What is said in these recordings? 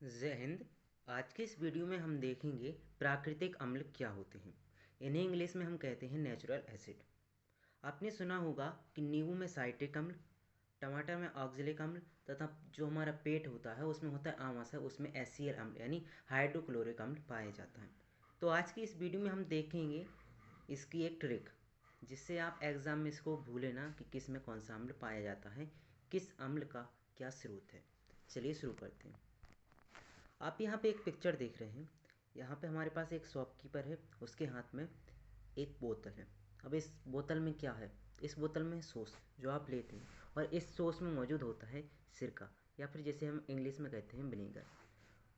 जय हिंद। आज के इस वीडियो में हम देखेंगे प्राकृतिक अम्ल क्या होते हैं। इन्हें इंग्लिश में हम कहते हैं नेचुरल एसिड। आपने सुना होगा कि नींबू में साइट्रिक अम्ल, टमाटर में ऑक्जेलिक अम्ल तथा जो हमारा पेट होता है उसमें होता है आमाशय, उसमें एसियल अम्ल यानी हाइड्रोक्लोरिक अम्ल पाया जाता है। तो आज की इस वीडियो में हम देखेंगे इसकी एक ट्रिक, जिससे आप एग्ज़ाम में इसको भूले ना कि किस में कौन सा अम्ल पाया जाता है, किस अम्ल का क्या स्रोत है। चलिए शुरू करते हैं। आप यहाँ पे एक पिक्चर देख रहे हैं। यहाँ पे हमारे पास एक शॉपकीपर है, उसके हाथ में एक बोतल है। अब इस बोतल में क्या है? इस बोतल में सॉस जो आप लेते हैं, और इस सॉस में मौजूद होता है सिरका, या फिर जैसे हम इंग्लिश में कहते हैं विनेगर।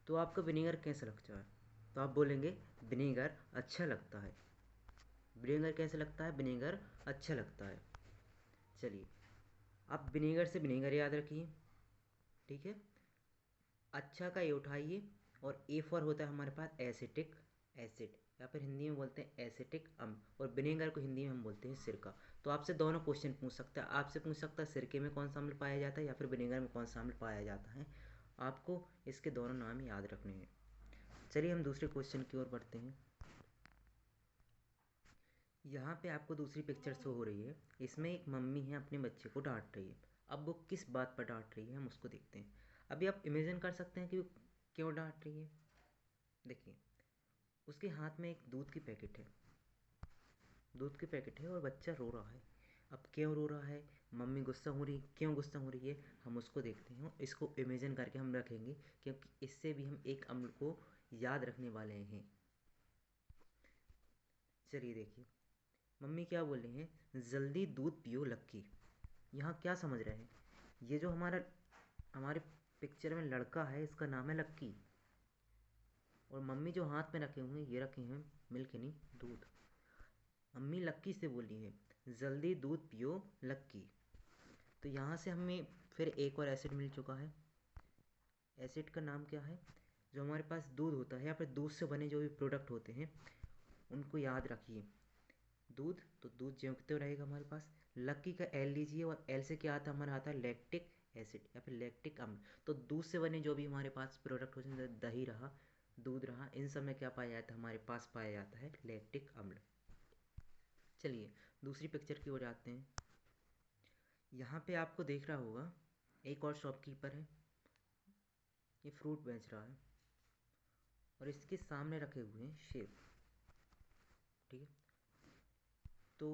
तो आपको विनेगर कैसा लगता है? तो आप बोलेंगे विनेगर अच्छा लगता है। विनेगर कैसे लगता है? विनेगर अच्छा लगता है। चलिए, आप विनेगर से विनेगर याद रखिए, ठीक है। अच्छा का ए उठाइए, और ए फॉर होता है हमारे पास एसिटिक एसिड, या फिर हिंदी में बोलते हैं एसिटिक अम्ल, और विनेगर को हिंदी में हम बोलते हैं सिरका। तो आपसे दोनों क्वेश्चन पूछ सकता है। आपसे पूछ सकता है सिरके में कौन सा अम्ल पाया जाता है या फिर विनेगर में कौन सा अम्ल पाया जाता है। आपको इसके दोनों नाम याद रखने हैं। चलिए हम दूसरे क्वेश्चन की ओर बढ़ते हैं। यहाँ पे आपको दूसरी पिक्चर शो हो रही है। इसमें एक मम्मी है, अपने बच्चे को डांट रही है। अब वो किस बात पर डांट रही है हम उसको देखते हैं। अभी आप इमेजिन कर सकते हैं कि वो क्यों डांट रही है। देखिए, उसके हाथ में एक दूध की पैकेट है, दूध की पैकेट है, और बच्चा रो रहा है। अब क्यों रो रहा है, मम्मी गुस्सा हो रही, क्यों गुस्सा हो रही है, हम उसको देखते हैं। इसको इमेजिन करके हम रखेंगे, क्योंकि इससे भी हम एक अम्ल को याद रखने वाले हैं। चलिए देखिए, मम्मी क्या बोल रही हैं, जल्दी दूध पियो लक्की। यहाँ क्या समझ रहे हैं? ये जो हमारे पिक्चर में लड़का है, इसका नाम है लक्की, और मम्मी जो हाथ में रखे हुए हैं ये रखे हैं मिल्क यानी दूध। मम्मी लक्की से बोली है जल्दी दूध पियो लक्की। तो यहाँ से हमें फिर एक और एसिड मिल चुका है। एसिड का नाम क्या है? जो हमारे पास दूध होता है या फिर दूध से बने जो भी प्रोडक्ट होते हैं उनको याद रखिए। दूध, तो दूध ज्यों रहेगा हमारे पास। लक्की का एल लीजिए, और एल से क्या आता है? हमारा आता है लैक्टिक एसिड या फिर लैक्टिक अम्ल। तो दूध से बने जो भी हमारे पास प्रोडक्ट होते हैं, दही रहा, दूध रहा, इन सब में क्या पाया जाता है? हमारे पास पाया जाता है लैक्टिक अम्ल। चलिए दूसरी पिक्चर की ओर जाते हैं। यहाँ पे आपको दिख रहा होगा एक और शॉपकीपर है, ये फ्रूट बेच रहा है, और इसके सामने रखे हुए हैं सेब, ठीक है। तो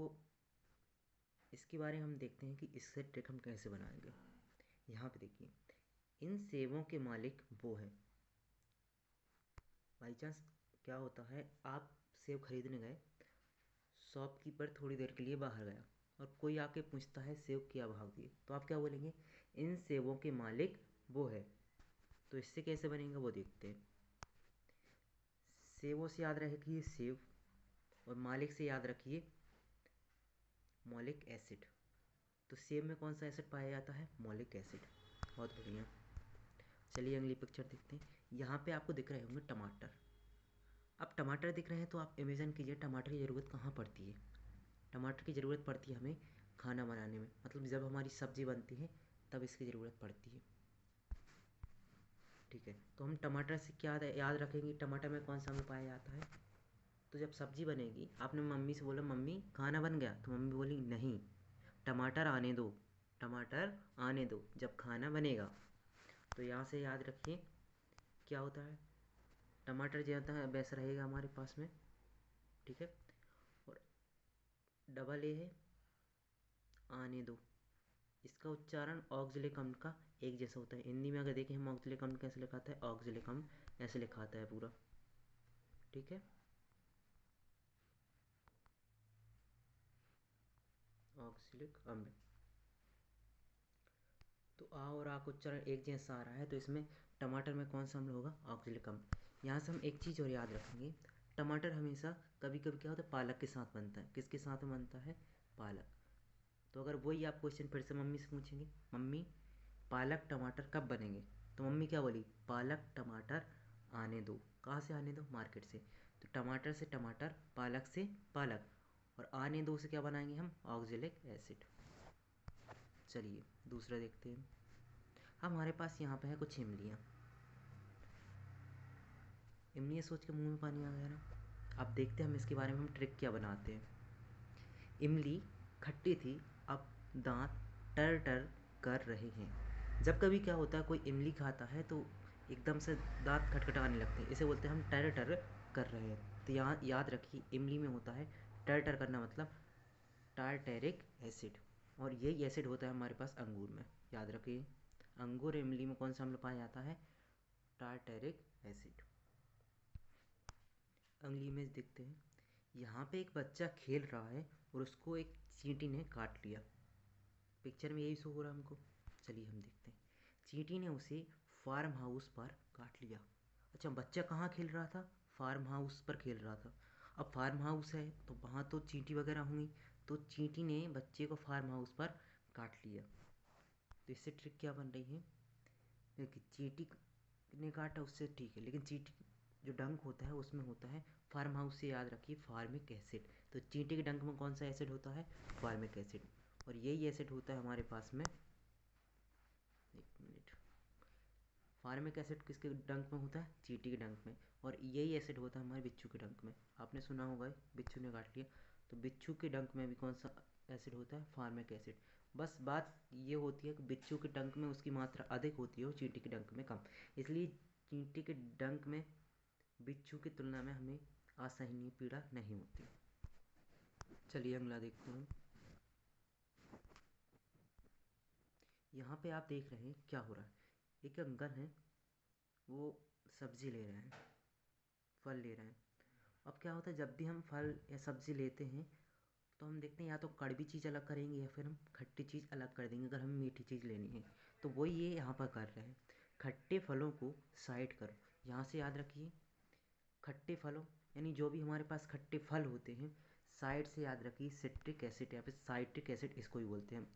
इसके बारे में हम देखते हैं कि इससे ट्रिक हम कैसे बनाएंगे। यहाँ पे देखिए, इन सेबों के मालिक वो हैं। बाई चांस क्या होता है, आप सेब खरीदने गए, शॉपकीपर थोड़ी देर के लिए बाहर गया, और कोई आके पूछता है सेब क्या भाव दिए, तो आप क्या बोलेंगे? इन सेबों के मालिक वो है। तो इससे कैसे बनेगा वो देखते हैं। सेबों से याद रखिए सेब, और मालिक से याद रखिए मॉलिक एसिड। तो सेब में कौन सा एसिड पाया जाता है? मॉलिक एसिड। बहुत बढ़िया। चलिए अगली पिक्चर देखते हैं। यहाँ पे आपको दिख रहे होंगे टमाटर। अब टमाटर दिख रहे हैं तो आप इमेजिन कीजिए टमाटर की ज़रूरत कहाँ पड़ती है। टमाटर की ज़रूरत पड़ती है हमें खाना बनाने में, मतलब जब हमारी सब्ज़ी बनती है तब इसकी ज़रूरत पड़ती है, ठीक है। तो हम टमाटर से क्या याद रखेंगे, टमाटर में कौन सा अम्ल पाया जाता है? तो जब सब्ज़ी बनेगी, आपने मम्मी से बोला मम्मी खाना बन गया, तो मम्मी बोली नहीं, टमाटर आने दो, टमाटर आने दो, जब खाना बनेगा। तो यहाँ से याद रखिए क्या होता है, टमाटर ज़्यादा है वैसा रहेगा हमारे पास में, ठीक है। और डबल ए है आने दो, इसका उच्चारण ऑक्जेलिक अम्ल का एक जैसा होता है। हिंदी में अगर देखें हम ऑक्जेलिक अम्ल कैसे लिखाता है, ऑक्जेलिक अम्ल ऐसे लिखाता है पूरा, ठीक है। ऑक्जेलिक अम्ल, तो आ और आ का उच्चारण एक जैसा आ रहा है, तो इसमें टमाटर में कौन सा अम्ल होगा? ऑक्जेलिक अम्ल। यहाँ से हम एक चीज़ और याद रखेंगे, टमाटर हमेशा कभी कभी क्या होता है, पालक के साथ बनता है। किसके साथ में बनता है? पालक। तो अगर वही आप क्वेश्चन फिर से मम्मी से पूछेंगे, मम्मी पालक टमाटर कब बनेंगे, तो मम्मी क्या बोली? पालक टमाटर आने दो। कहाँ से आने दो? मार्केट से। तो टमाटर से टमाटर, पालक से पालक, और आने दो से क्या बनाएंगे हम? Oxalic acid. चलिए दूसरा देखते हैं। हमारे पास यहाँ पे है कुछ इमलियाँ। इमली सोच के मुंह में पानी आ गया ना। अब देखते हैं हम इसके बारे में हम ट्रिक क्या बनाते हैं। इमली खट्टी थी, अब दांत टर टर कर रहे हैं। जब कभी क्या होता है, कोई इमली खाता है तो एकदम से दांत खटखटाने लगते हैं, इसे बोलते हैं हम टर टर कर रहे हैं। तो यहाँ याद रखिए, इमली में होता है टर टर करना, मतलब टारटेरिक एसिड, और यही एसिड होता है हमारे पास अंगूर में। याद रखिए, अंगूर इमली में कौन सा अम्ल पाया जाता है? टारटेरिक एसिड। अगली इमेज देखते हैं। यहाँ पे एक बच्चा खेल रहा है और उसको एक चींटी ने काट लिया। पिक्चर में यही शो हो रहा है हमको। चलिए हम देखते हैं। चींटी ने उसे फार्म हाउस पर काट लिया। अच्छा, बच्चा कहाँ खेल रहा था? फार्म हाउस पर खेल रहा था। अब फार्म हाउस है तो वहाँ तो चींटी वगैरह होंगी, तो चींटी ने बच्चे को फार्म हाउस पर काट लिया। तो इससे ट्रिक क्या बन रही है? क्योंकि चींटी ने काटा उससे ठीक है, लेकिन चींटी जो डंक होता है उसमें होता है फार्म हाउस से, याद रखिए, फार्मिक एसिड। तो चींटी के डंक में कौन सा एसिड होता है? Formic acid. और यही एसिड होता है हमारे पास में, एक मिनट, फार्मिक एसिड किसके डंक में होता है? चींटी के डंक में। और यही एसिड होता है हमारे बिच्छू के डंक में। आपने सुना होगा बिच्छू ने काट लिया, तो बिच्छू के डंक में भी कौन सा एसिड होता है? Formic acid. बस बात ये होती है कि बिच्छू के डंक में उसकी मात्रा अधिक होती है और चींटी के डंक में कम, इसलिए चींटी के डंक में बिच्छू की तुलना में हमें असहनीय पीड़ा नहीं होती। चलिए अगला देखते हैं। यहाँ पे आप देख रहे हैं क्या हो रहा है। एक अंकल हैं, वो सब्जी ले रहे हैं, फल ले रहे हैं। अब क्या होता है, जब भी हम फल या सब्जी लेते हैं तो हम देखते हैं या तो कड़वी चीज़ अलग करेंगे या फिर हम खट्टी चीज़ अलग कर देंगे, अगर हमें मीठी चीज़ लेनी है। तो वही ये यहाँ पर कर रहे हैं। खट्टे फलों को साइड करो। यहाँ से याद रखिए, खट्टे फलों यानी जो भी हमारे पास खट्टे फल होते हैं, साइड से याद रखिए सिट्रिक एसिड या फिर साइट्रिक एसिड इसको ही बोलते हैं।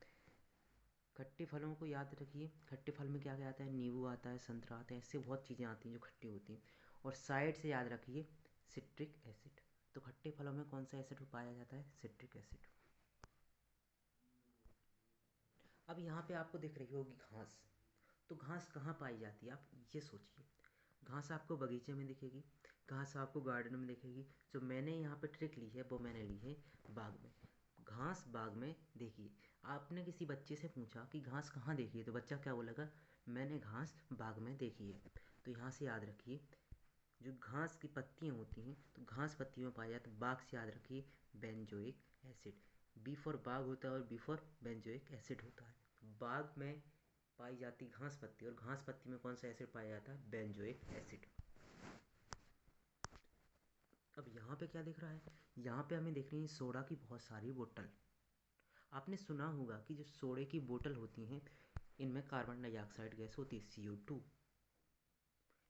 खट्टे फलों को याद रखिए, खट्टे फल में क्या क्या आता है? नींबू आता है, संतरा आता है, इससे बहुत चीज़ें आती हैं जो खट्टी होती हैं। और साइड से याद रखिए सिट्रिक एसिड। तो खट्टे फलों में कौन सा एसिड पाया जाता है? Citric acid. अब यहाँ पे आपको दिख रही होगी घास। तो घास कहाँ पाई जाती है, आप ये सोचिए। घास आपको बगीचे में दिखेगी, घास आपको गार्डन में दिखेगी। जो मैंने यहाँ पे ट्रिक ली है वो मैंने ली है बाग में। घास बाग में देखिए। आपने किसी बच्चे से पूछा कि घास कहाँ देखी है, तो बच्चा क्या बोलेगा? मैंने घास बाग में देखी है। तो यहाँ से याद रखिए, जो घास की पत्तियाँ होती हैं तो घास पत्तियों में पाया जाता है। बाग से याद रखिए बेंजोइक एसिड। बी फॉर बाग होता है और बी फॉर बेंजोइक एसिड होता है। बाग में पाई जाती घास पत्ती, और घास पत्ती में कौन सा एसिड पाया जाता है? Benzoic acid. अब यहाँ पे क्या दिख रहा है? यहाँ पे हमें दिख रही है सोडा की बहुत सारी बोतल। आपने सुना होगा कि जो सोडे की बोतल होती हैं इनमें कार्बन डाइऑक्साइड गैस होती है, CO2,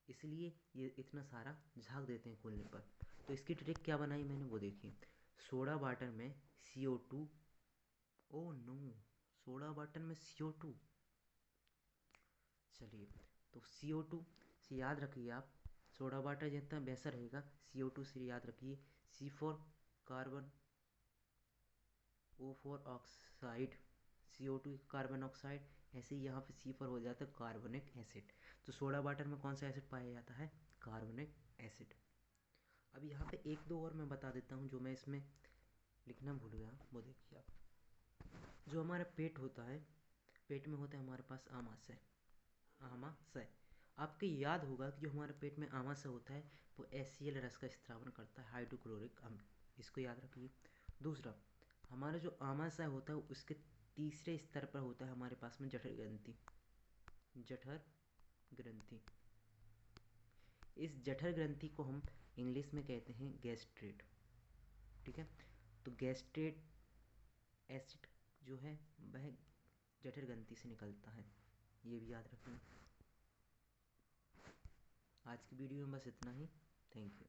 इसलिए ये इतना सारा झाग देते हैं खोलने पर। तो इसकी ट्रिक क्या बनाई मैंने, वो देखिए। सोडा वाटर में CO2, oh no, soda water में CO2। चलिए, तो CO2 से याद रखिए आप, सोडा वाटर जितना वैसा रहेगा, CO2 से याद रखिए C4 carbon, O4 oxide, CO2 carbon oxide. ऐसे ही यहाँ पे C4 हो जाता है कार्बोनिक एसिड। तो सोडा वाटर में कौन सा एसिड पाया जाता है? Carbonic acid. अब यहाँ पे एक दो और मैं बता देता हूँ जो मैं इसमें लिखना भूल गया, वो देखिए आप। जो हमारा पेट होता है, पेट में होता है हमारे पास आमाशय। आमाशय, आपको याद होगा कि जो हमारे पेट में आमाशय होता है वो HCl रस का स्त्रावन करता है, हाइड्रोक्लोरिक अम्ल। इसको याद रखिए। दूसरा, हमारा जो आमाशय होता है उसके तीसरे स्तर पर होता है हमारे पास में जठर ग्रंथि। जठर ग्रंथि, इस जठर ग्रंथि को हम इंग्लिश में कहते हैं गैस्ट्रेट। ठीक है, तो गैस्ट्रेट एसिड जो है वह जठर ग्रंथि से निकलता है, ये भी याद रखें। आज की वीडियो में बस इतना ही। Thank you.